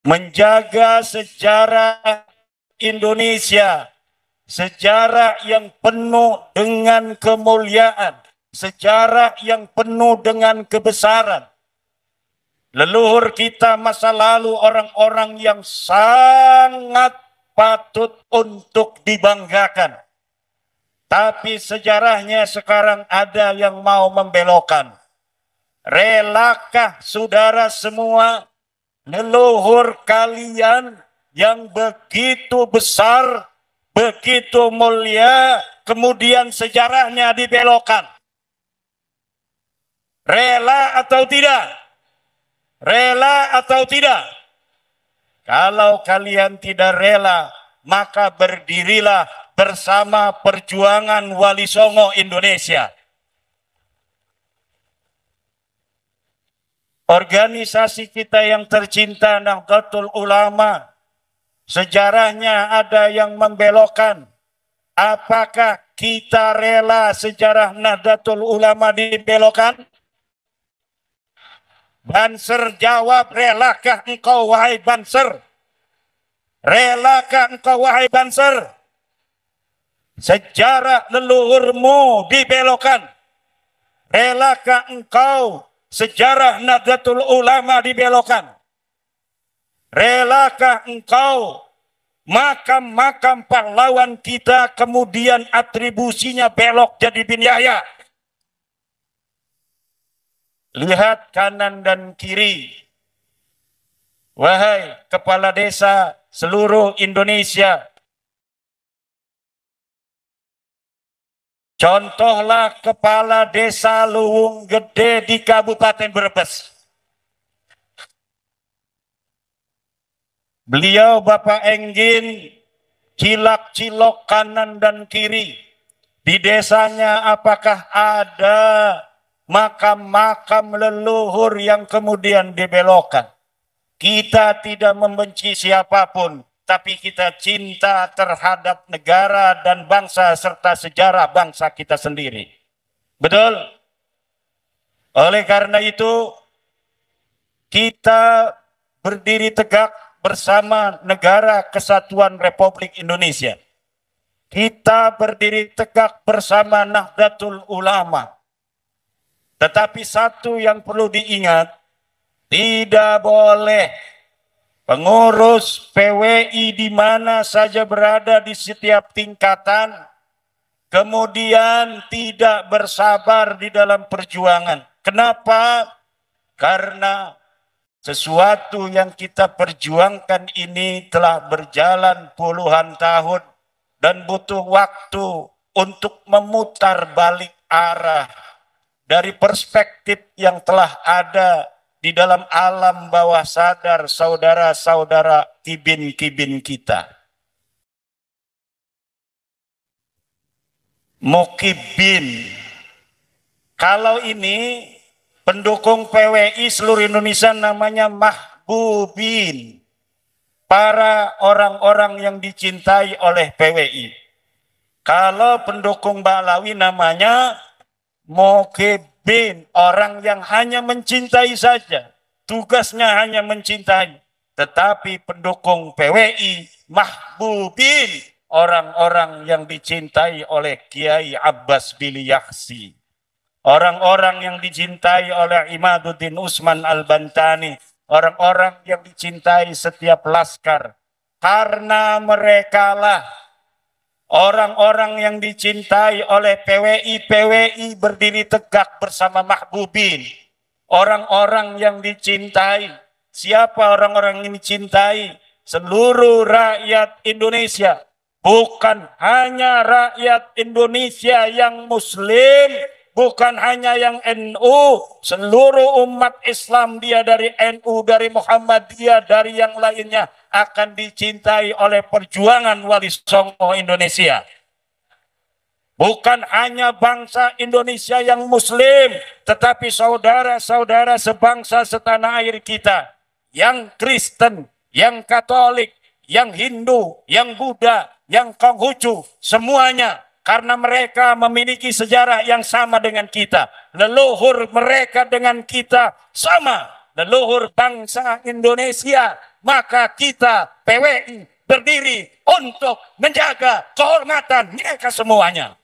menjaga sejarah Indonesia, sejarah yang penuh dengan kemuliaan, sejarah yang penuh dengan kebesaran. Leluhur kita masa lalu orang-orang yang sangat patut untuk dibanggakan. Tapi sejarahnya sekarang ada yang mau membelokkan. Relakah saudara semua leluhur kalian yang begitu besar, begitu mulia, kemudian sejarahnya dibelokkan? Rela atau tidak? Rela atau tidak? Kalau kalian tidak rela, maka berdirilah bersama perjuangan Wali Songo Indonesia. Organisasi kita yang tercinta Nahdlatul Ulama, sejarahnya ada yang membelokkan. Apakah kita rela sejarah Nahdlatul Ulama dibelokkan? Banser jawab, relakah engkau wahai Banser? Relakah engkau wahai Banser? Sejarah leluhurmu dibelokkan. Relakah engkau sejarah Nahdlatul Ulama dibelokkan? Relakah engkau makam-makam pahlawan kita kemudian atribusinya belok jadi bin Yahya? Lihat kanan dan kiri. Wahai kepala desa seluruh Indonesia, contohlah kepala desa Luwung Gede di Kabupaten Brebes. Beliau Bapak Enggin cilak-cilok kanan dan kiri. Di desanya apakah ada makam-makam leluhur yang kemudian dibelokkan? Kita tidak membenci siapapun, tapi kita cinta terhadap negara dan bangsa serta sejarah bangsa kita sendiri. Betul? Oleh karena itu, kita berdiri tegak bersama Negara Kesatuan Republik Indonesia. Kita berdiri tegak bersama Nahdlatul Ulama. Tetapi satu yang perlu diingat, tidak boleh pengurus PWI di mana saja berada di setiap tingkatan, kemudian tidak bersabar di dalam perjuangan. Kenapa? Karena sesuatu yang kita perjuangkan ini telah berjalan puluhan tahun dan butuh waktu untuk memutar balik arah dari perspektif yang telah ada di dalam alam bawah sadar saudara-saudara kibin-kibin kita. Mukibin. Kalau ini pendukung PWI seluruh Indonesia namanya mahbubin. Para orang-orang yang dicintai oleh PWI. Kalau pendukung Balawi namanya mukibin. Orang yang hanya mencintai saja. Tugasnya hanya mencintai. Tetapi pendukung PWI mahbubin. Orang-orang yang dicintai oleh Kiai Abbas Bili Yaksi. Orang-orang yang dicintai oleh Imaduddin Usman Al-Bantani. Orang-orang yang dicintai setiap laskar. Karena merekalah orang-orang yang dicintai oleh PWI. PWI berdiri tegak bersama mahbubin. Orang-orang yang dicintai. Siapa orang-orang yang dicintai? Seluruh rakyat Indonesia. Bukan hanya rakyat Indonesia yang Muslim. Bukan hanya yang NU, seluruh umat Islam dia dari NU, dari Muhammadiyah, dari yang lainnya akan dicintai oleh perjuangan Wali Songo Indonesia. Bukan hanya bangsa Indonesia yang Muslim, tetapi saudara-saudara sebangsa setanah air kita, yang Kristen, yang Katolik, yang Hindu, yang Buddha, yang Konghucu, semuanya. Karena mereka memiliki sejarah yang sama dengan kita. Leluhur mereka dengan kita sama. Leluhur bangsa Indonesia maka kita PWI berdiri untuk menjaga kehormatan mereka semuanya.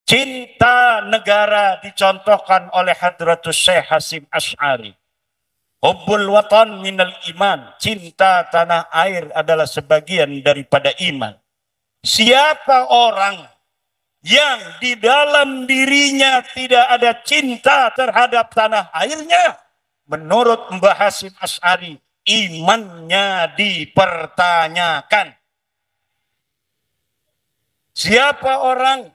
Cinta negara dicontohkan oleh Hadratus Syekh Hasyim Asy'ari. Hubbul watan minal iman. Cinta tanah air adalah sebagian daripada iman. Siapa orang yang di dalam dirinya tidak ada cinta terhadap tanah airnya, menurut Mbah Hasyim Asy'ari, imannya dipertanyakan. Siapa orang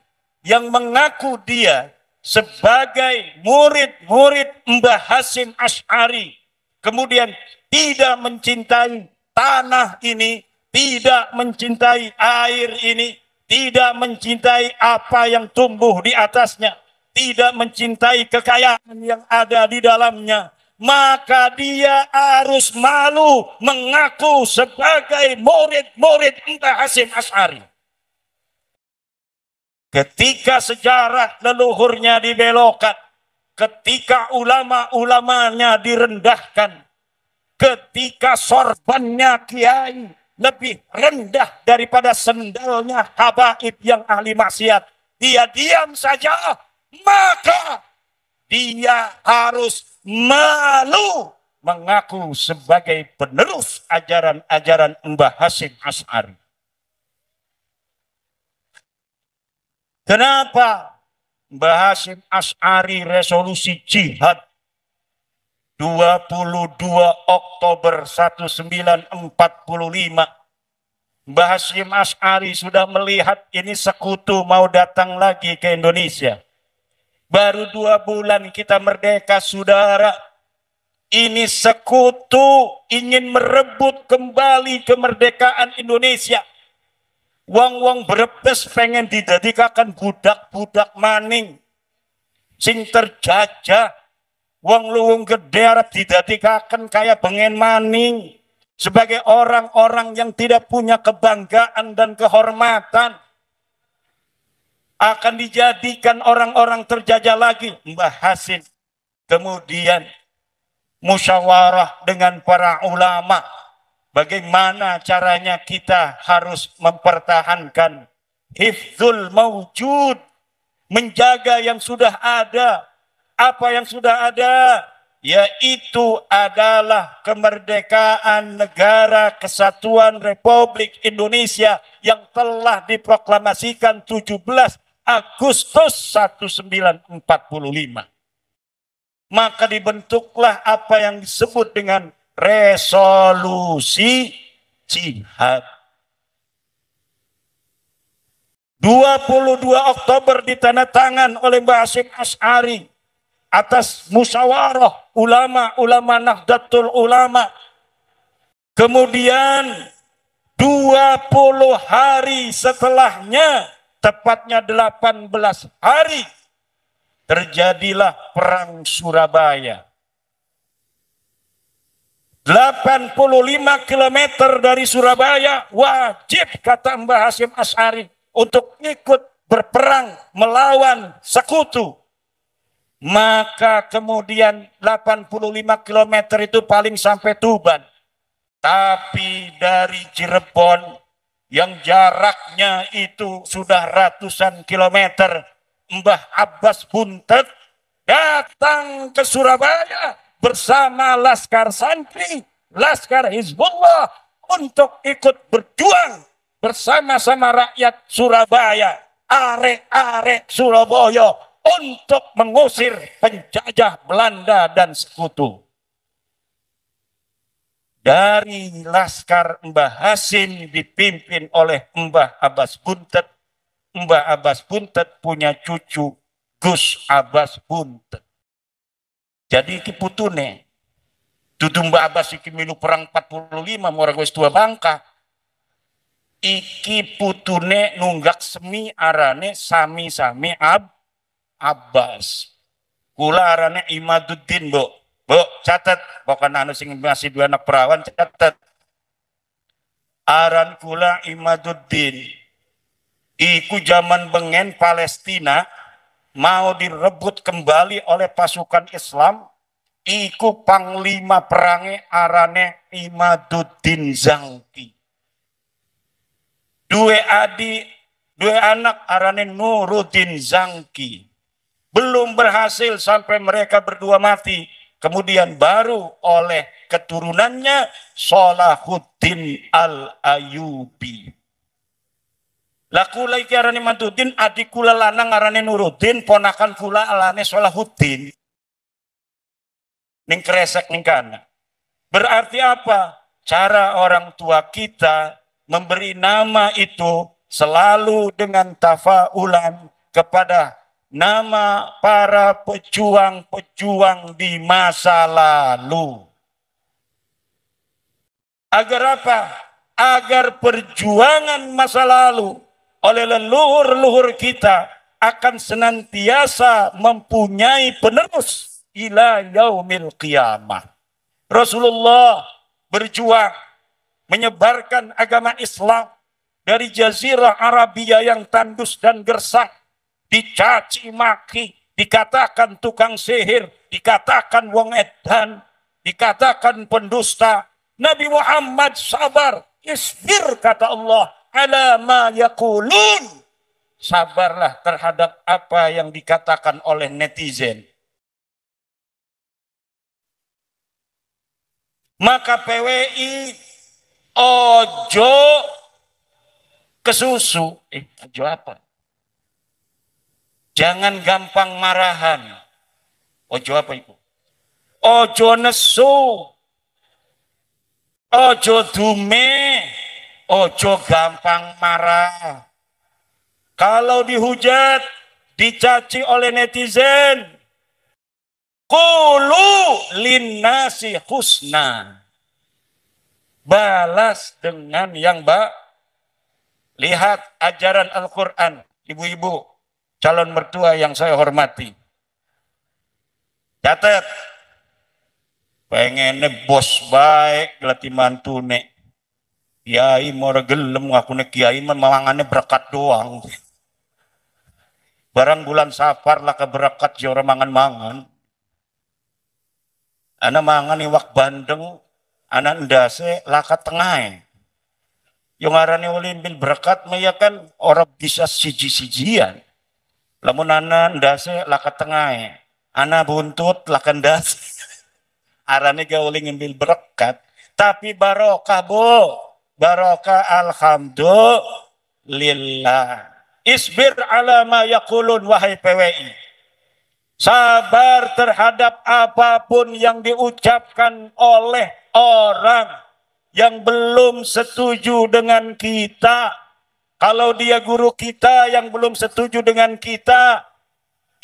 yang mengaku dia sebagai murid-murid Mbah Hasyim Asy'ari, kemudian tidak mencintai tanah ini, tidak mencintai air ini, tidak mencintai apa yang tumbuh di atasnya, tidak mencintai kekayaan yang ada di dalamnya, maka dia harus malu mengaku sebagai murid-murid Mbah Hasyim Asy'ari. Ketika sejarah leluhurnya dibelokkan, ketika ulama-ulamanya direndahkan, ketika sorbannya kiai lebih rendah daripada sendalnya habaib yang ahli maksiat, dia diam saja, maka dia harus malu mengaku sebagai penerus ajaran-ajaran Mbah Hasyim Asy'ari. Kenapa Mbah Hasyim Asy'ari resolusi jihad 22 Oktober 1945? Mbah Hasyim Asy'ari sudah melihat ini sekutu mau datang lagi ke Indonesia. Baru 2 bulan kita merdeka, saudara. Ini sekutu ingin merebut kembali kemerdekaan Indonesia. Wong-wong Brebes pengen didadikakan budak-budak maning sing terjajah. Wong Luwung Gede arep didadikakan kayak bengen maning sebagai orang-orang yang tidak punya kebanggaan dan kehormatan. Akan dijadikan orang-orang terjajah lagi. Mbah Hasyim kemudian musyawarah dengan para ulama. Bagaimana caranya kita harus mempertahankan hifdzul mawjud, menjaga yang sudah ada. Apa yang sudah ada? Yaitu adalah kemerdekaan negara kesatuan Republik Indonesia yang telah diproklamasikan 17 Agustus 1945. Maka dibentuklah apa yang disebut dengan resolusi jihad. 22 Oktober ditandatangan oleh Mbah Hasyim Asy'ari atas musyawarah ulama-ulama Nahdlatul Ulama. Kemudian 20 hari setelahnya, tepatnya 18 hari, terjadilah Perang Surabaya. 85 km dari Surabaya wajib, kata Mbah Hasyim Asy'ari, untuk ikut berperang melawan sekutu. Maka kemudian 85 km itu paling sampai Tuban. Tapi dari Cirebon yang jaraknya itu sudah ratusan kilometer, Mbah Abbas Buntet datang ke Surabaya bersama Laskar Santri, Laskar Hizbullah untuk ikut berjuang bersama-sama rakyat Surabaya, arek-arek Surabaya, untuk mengusir penjajah Belanda dan sekutu. Dari Laskar Mbah Hasyim dipimpin oleh Mbah Abbas Buntet. Mbah Abbas Buntet punya cucu Gus Abbas Buntet. Jadi iki putune. Dudu Mbah Abbas iki milu perang 45 orang wis tua bangka. Iki putune nunggak semi arane sami-sami Abbas. Kula arane Imaduddin, Bu. Bu, catat. Bukan anu sing masih 2 anak perawan, catat. Aran kula Imaduddin. Iku zaman bengen Palestina mau direbut kembali oleh pasukan Islam. iku panglima perange arane Imaduddin Zangki. Dua anak arane Nuruddin Zangki. Belum berhasil sampai mereka berdua mati. Kemudian baru oleh keturunannya Salahuddin Al-Ayyubi. Laku lagi arane Imaduddin, adik kula lanang arane Nuruddin, ponakan kula alane Salahuddin. Ning kresek ning kana. Berarti apa? Cara orang tua kita memberi nama itu selalu dengan tafaulan kepada nama para pejuang-pejuang di masa lalu. Agar apa? Agar perjuangan masa lalu oleh leluhur-leluhur kita akan senantiasa mempunyai penerus ila yaumil qiyamah. Rasulullah berjuang menyebarkan agama Islam dari Jazirah Arabia yang tandus dan gersang, dicaci maki, dikatakan tukang sihir, dikatakan wong edan, dikatakan pendusta. Nabi Muhammad sabar, isbir kata Allah, ala ma yaqulun. Sabarlah terhadap apa yang dikatakan oleh netizen. Maka PWI ojo kesusu. Ojo apa? Jangan gampang marahan. Ojo apa itu? Ojo nesu. Ojo dume. Ojo gampang marah. Kalau dihujat, dicaci oleh netizen, qulu linnasi husna. Balas dengan yang baik. Lihat ajaran Al-Quran, ibu-ibu, calon mertua yang saya hormati. Catat, pengen bos baik, gelati mantune. Kiai mau gelem, aku nek kiai memangane berkat doang. Barang bulan Safar lah keberkat jora mangan-mangan. Ana mangan iwak bandeng, ana ndase lakat tengah. Yang ngarani ulin bil berkat maya kan orang bisa siji-sijian. Lamun ana ndase lakat tengah. Ana buntut lakan ndas. Arane gaulin bil berkat, tapi barokah bu. Barokah alhamdulillah. Isbir ala ma yaqulun wahai PWI. Sabar terhadap apapun yang diucapkan oleh orang yang belum setuju dengan kita. Kalau dia guru kita yang belum setuju dengan kita,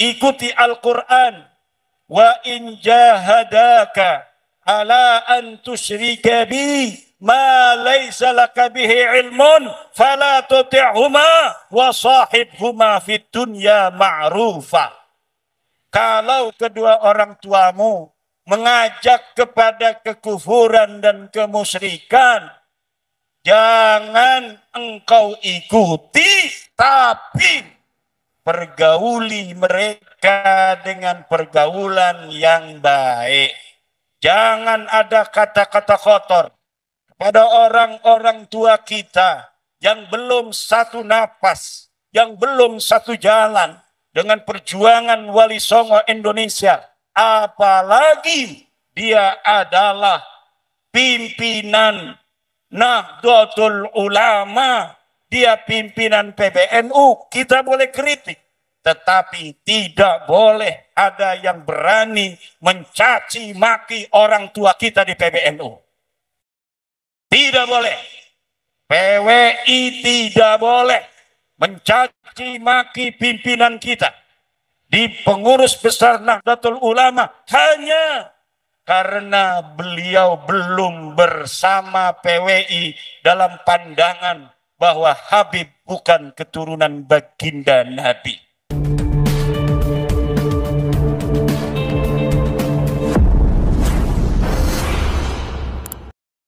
ikuti Al-Quran. Wa in jahadaka ala an tusyrika bi ma laysa laka bihi ilmun fala tuti'huma wa sahibhuma fid dunya ma'rufa. Kalau kedua orang tuamu mengajak kepada kekufuran dan kemusyrikan, jangan engkau ikuti, tapi pergauli mereka dengan pergaulan yang baik. Jangan ada kata-kata kotor kepada orang-orang tua kita yang belum satu napas, yang belum satu jalan dengan perjuangan Wali Songo Indonesia. Apalagi dia adalah pimpinan Nahdlatul Ulama, dia pimpinan PBNU, kita boleh kritik. Tetapi tidak boleh ada yang berani mencaci maki orang tua kita di PBNU. Tidak boleh. PWI tidak boleh mencaci maki pimpinan kita di pengurus besar Nahdlatul Ulama hanya karena beliau belum bersama PWI dalam pandangan bahwa Habib bukan keturunan baginda Nabi.